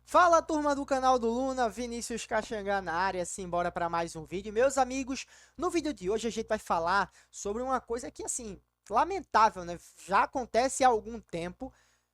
Fala, turma do canal do Luna, Vinícius Caxangá na área, simbora para mais um vídeo. Meus amigos, no vídeo de hoje a gente vai falar sobre uma coisa que, assim, lamentável, né? Já acontece há algum tempo,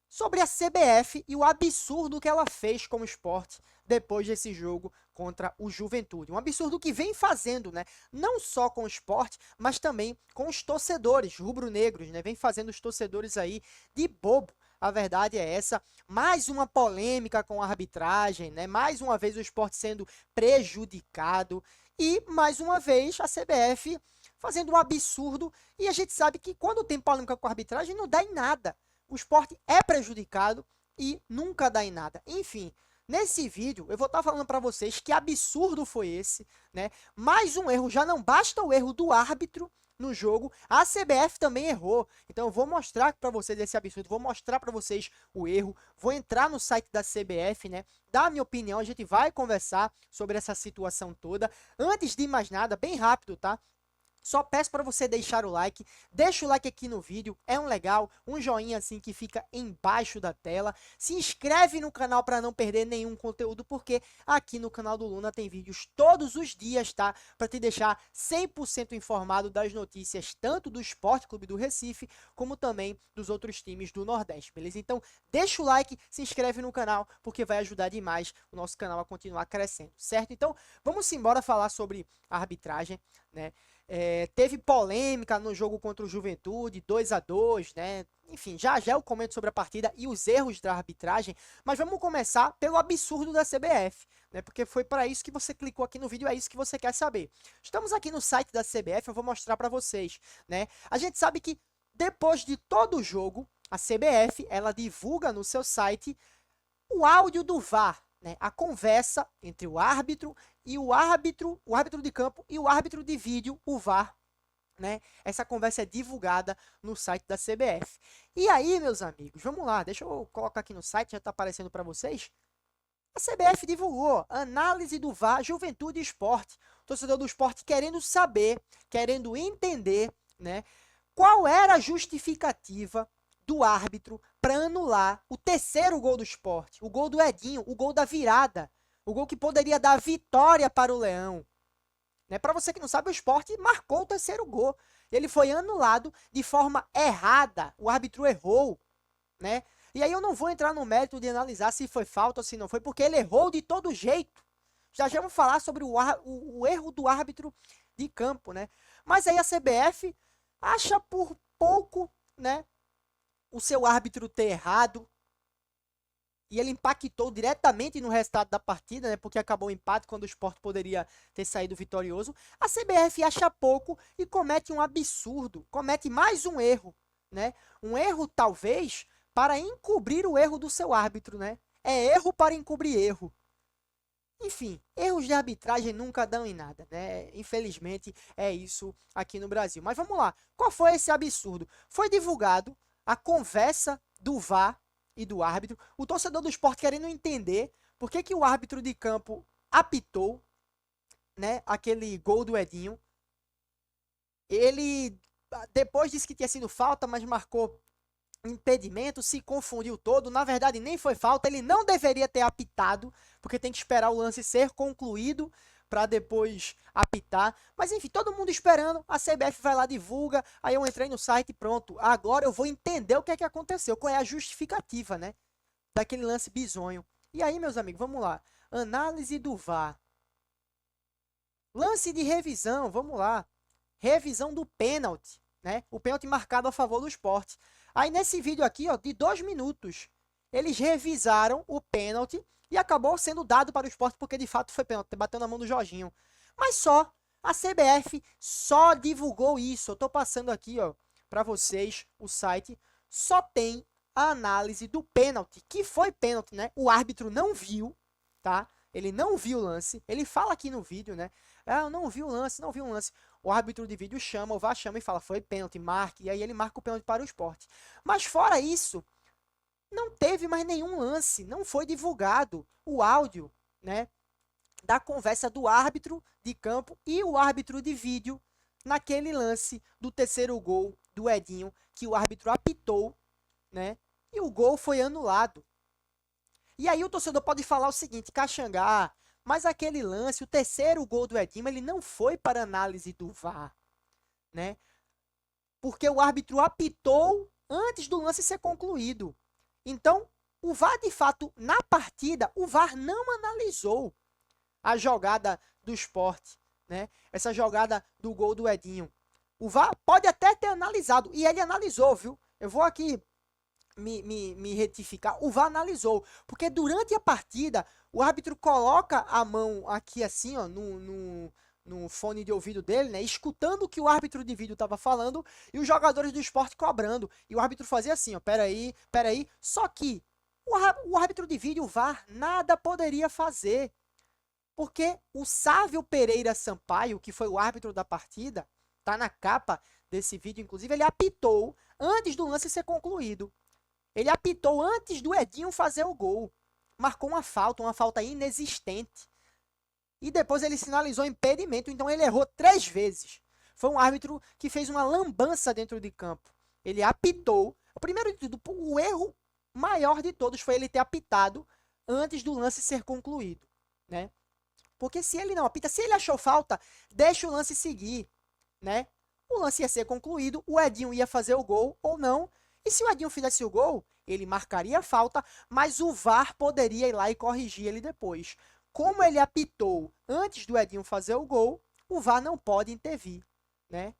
sobre a CBF e o absurdo que ela fez com o Sport depois desse jogo contra o Juventude. Um absurdo que vem fazendo, né? Não só com o Sport, mas também com os torcedores rubro-negros, né? Vem fazendo os torcedores aí de bobo. A verdade é essa. Mais uma polêmica com a arbitragem, né? Mais uma vez o Sport sendo prejudicado e mais uma vez a CBF fazendo um absurdo. E a gente sabe que quando tem polêmica com a arbitragem não dá em nada. O Sport é prejudicado e nunca dá em nada. Enfim, nesse vídeo eu vou estar falando para vocês que absurdo foi esse, né? Mais um erro, já não basta o erro do árbitro no jogo, a CBF também errou. Então eu vou mostrar para vocês esse absurdo, vou mostrar para vocês o erro, vou entrar no site da CBF, né? Dar a minha opinião, a gente vai conversar sobre essa situação toda. Antes de mais nada, bem rápido, tá? Só peço para você deixar o like, deixa o like aqui no vídeo, é um legal, um joinha assim que fica embaixo da tela. Se inscreve no canal para não perder nenhum conteúdo, porque aqui no canal do Luna tem vídeos todos os dias, tá? Para te deixar 100% informado das notícias, tanto do Sport Clube do Recife, como também dos outros times do Nordeste, beleza? Então, deixa o like, se inscreve no canal, porque vai ajudar demais o nosso canal a continuar crescendo, certo? Então, vamos embora falar sobre a arbitragem, né? Teve polêmica no jogo contra o Juventude, 2-2, né? Enfim, já já eu comento sobre a partida e os erros da arbitragem, mas vamos começar pelo absurdo da CBF, né? Porque foi para isso que você clicou aqui no vídeo, é isso que você quer saber. Estamos aqui no site da CBF, eu vou mostrar para vocês, né? A gente sabe que depois de todo o jogo, a CBF, ela divulga no seu site o áudio do VAR, né? A conversa entre o árbitro e o árbitro de campo e o árbitro de vídeo, o VAR, né? Essa conversa é divulgada no site da CBF. E aí, meus amigos, vamos lá, deixa eu colocar aqui no site, já está aparecendo para vocês. A CBF divulgou análise do VAR Juventude e Esporte. O torcedor do esporte querendo saber, querendo entender, né? Qual era a justificativa do árbitro para anular o terceiro gol do Sport, o gol do Edinho, o gol da virada, o gol que poderia dar vitória para o Leão. Né? Para você que não sabe, o Sport marcou o terceiro gol. Ele foi anulado de forma errada. O árbitro errou, né? E aí eu não vou entrar no mérito de analisar se foi falta ou se não foi, porque ele errou de todo jeito. Já já vamos falar sobre o erro do árbitro de campo, né? Mas aí a CBF acha por pouco, né, o seu árbitro ter errado, e ele impactou diretamente no resultado da partida, né, porque acabou o empate quando o Sport poderia ter saído vitorioso. A CBF acha pouco e comete um absurdo, comete mais um erro, né? Um erro talvez para encobrir o erro do seu árbitro, né? É erro para encobrir erro. Enfim, erros de arbitragem nunca dão em nada, né? Infelizmente é isso aqui no Brasil. Mas vamos lá, qual foi esse absurdo? Foi divulgado a conversa do VAR e do árbitro, o torcedor do esporte querendo entender por que, que o árbitro de campo apitou, né, aquele gol do Edinho. Ele depois disse que tinha sido falta, mas marcou impedimento, se confundiu todo. Na verdade, nem foi falta, ele não deveria ter apitado, porque tem que esperar o lance ser concluído para depois apitar. Mas enfim, todo mundo esperando, a CBF vai lá, divulga. Aí eu entrei no site e pronto. Agora eu vou entender o que é que aconteceu, qual é a justificativa, né, daquele lance bizonho. E aí, meus amigos, vamos lá. Análise do VAR. Lance de revisão, vamos lá. Revisão do pênalti, né? O pênalti marcado a favor do Sport. Aí nesse vídeo aqui, ó, de 2 minutos, eles revisaram o pênalti e acabou sendo dado para o Sport porque de fato foi pênalti, bateu na mão do Jorginho. Mas só a CBF só divulgou isso. Eu tô passando aqui, ó, para vocês o site, só tem a análise do pênalti, que foi pênalti, né? O árbitro não viu, tá? Ele não viu o lance. Ele fala aqui no vídeo, né? Ah, eu não vi o lance, não vi o lance. O árbitro de vídeo chama, o VAR chama e fala, foi pênalti, marque. E aí ele marca o pênalti para o Sport. Mas fora isso, não teve mais nenhum lance. Não foi divulgado o áudio, né, da conversa do árbitro de campo e o árbitro de vídeo naquele lance do terceiro gol do Edinho, que o árbitro apitou, né? E o gol foi anulado. E aí o torcedor pode falar o seguinte, Caxangá, mas aquele lance, o terceiro gol do Edinho, ele não foi para análise do VAR, né? Porque o árbitro apitou antes do lance ser concluído. Então, o VAR, de fato, na partida, o VAR não analisou a jogada do Sport, né? Essa jogada do gol do Edinho. O VAR pode até ter analisado, e ele analisou, viu? Eu vou aqui me retificar. O VAR analisou, porque durante a partida, o árbitro coloca a mão aqui assim, ó, no fone de ouvido dele, né? Escutando o que o árbitro de vídeo estava falando e os jogadores do esporte cobrando. E o árbitro fazia assim, ó, peraí, peraí. Só que o árbitro de vídeo, o VAR, nada poderia fazer. Porque o Sávio Pereira Sampaio, que foi o árbitro da partida, tá na capa desse vídeo, inclusive, ele apitou antes do lance ser concluído. Ele apitou antes do Edinho fazer o gol. Marcou uma falta inexistente. E depois ele sinalizou impedimento, então ele errou 3 vezes. Foi um árbitro que fez uma lambança dentro de campo. Ele apitou. O primeiro de tudo, o erro maior de todos foi ele ter apitado antes do lance ser concluído, né? Porque se ele não apita, se ele achou falta, deixa o lance seguir, né? O lance ia ser concluído, o Edinho ia fazer o gol ou não. E se o Edinho fizesse o gol, ele marcaria a falta, mas o VAR poderia ir lá e corrigir ele depois. Como ele apitou antes do Edinho fazer o gol, o VAR não pode intervir, né?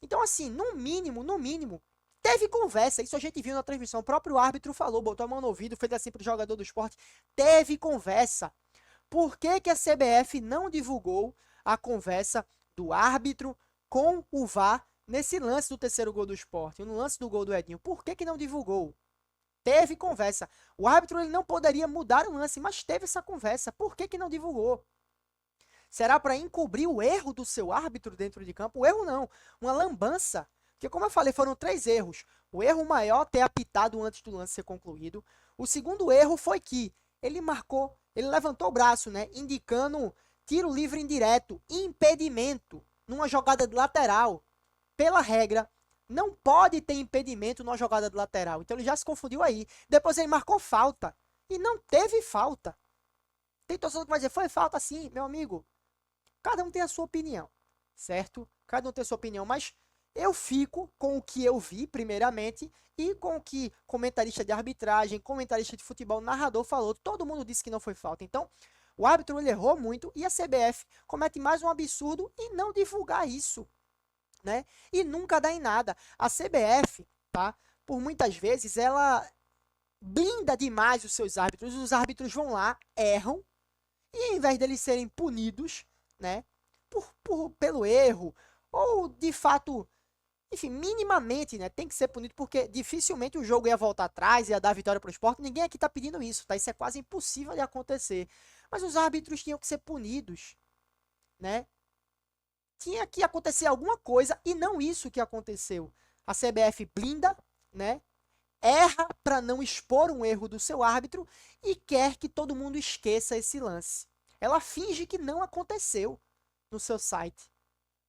Então, assim, no mínimo, teve conversa. Isso a gente viu na transmissão. O próprio árbitro falou, botou a mão no ouvido, fez assim pro jogador do esporte. Teve conversa. Por que que a CBF não divulgou a conversa do árbitro com o VAR nesse lance do terceiro gol do esporte, no lance do gol do Edinho? Por que que não divulgou? Teve conversa. O árbitro ele não poderia mudar o lance, mas teve essa conversa. Por que que não divulgou? Será para encobrir o erro do seu árbitro dentro de campo? O erro não, uma lambança. Porque, como eu falei, foram 3 erros. O erro maior, ter apitado antes do lance ser concluído. O segundo erro foi que ele levantou o braço, né, indicando tiro livre indireto, impedimento, numa jogada de lateral. Pela regra, não pode ter impedimento numa jogada de lateral. Então ele já se confundiu aí. Depois ele marcou falta. E não teve falta. Tem torcedor que vai dizer, foi falta sim, meu amigo. Cada um tem a sua opinião, certo? Cada um tem a sua opinião, mas eu fico com o que eu vi, primeiramente, e com o que comentarista de arbitragem, comentarista de futebol, narrador falou. Todo mundo disse que não foi falta. Então, o árbitro ele errou muito e a CBF comete mais um absurdo em não divulgar isso, né? E nunca dá em nada. A CBF, tá? Por muitas vezes, ela blinda demais os seus árbitros. Os árbitros vão lá, erram, e ao invés deles serem punidos, né? Pelo erro, ou de fato, enfim, minimamente, né? Tem que ser punido, porque dificilmente o jogo ia voltar atrás, ia dar vitória para o esporte. Ninguém aqui tá pedindo isso, tá? Isso é quase impossível de acontecer. Mas os árbitros tinham que ser punidos, né? Tinha que acontecer alguma coisa e não isso que aconteceu. A CBF blinda, né? Erra para não expor um erro do seu árbitro e quer que todo mundo esqueça esse lance. Ela finge que não aconteceu no seu site.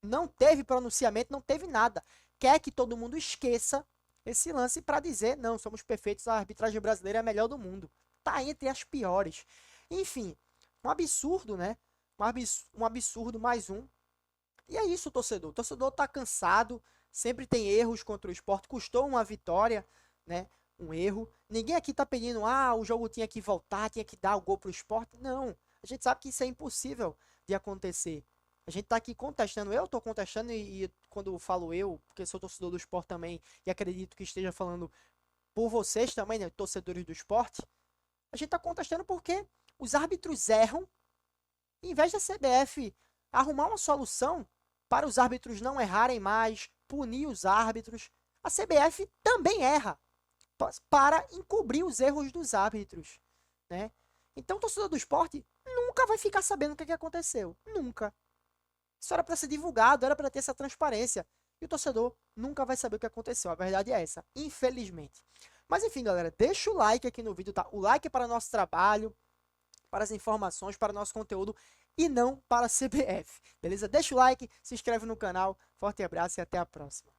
Não teve pronunciamento, não teve nada. Quer que todo mundo esqueça esse lance para dizer, não, somos perfeitos, a arbitragem brasileira é a melhor do mundo. Tá entre as piores. Enfim, um absurdo, né? Um absurdo mais um. E é isso, torcedor. O torcedor tá cansado, sempre tem erros contra o esporte, custou uma vitória, né? Um erro. Ninguém aqui tá pedindo, o jogo tinha que voltar, tinha que dar o gol pro esporte. Não. A gente sabe que isso é impossível de acontecer. A gente tá aqui contestando, eu tô contestando e quando eu falo eu, porque sou torcedor do esporte também e acredito que esteja falando por vocês também, né, torcedores do esporte, a gente tá contestando porque os árbitros erram, e em vez da CBF arrumar uma solução para os árbitros não errarem mais, punir os árbitros, a CBF também erra para encobrir os erros dos árbitros, né? Então o torcedor do esporte nunca vai ficar sabendo o que aconteceu, nunca. Isso era para ser divulgado, era para ter essa transparência. E o torcedor nunca vai saber o que aconteceu. A verdade é essa, infelizmente. Mas enfim, galera, deixa o like aqui no vídeo, tá? O like é para nosso trabalho, para as informações, para o nosso conteúdo e não para a CBF, beleza? Deixa o like, se inscreve no canal. Forte abraço e até a próxima.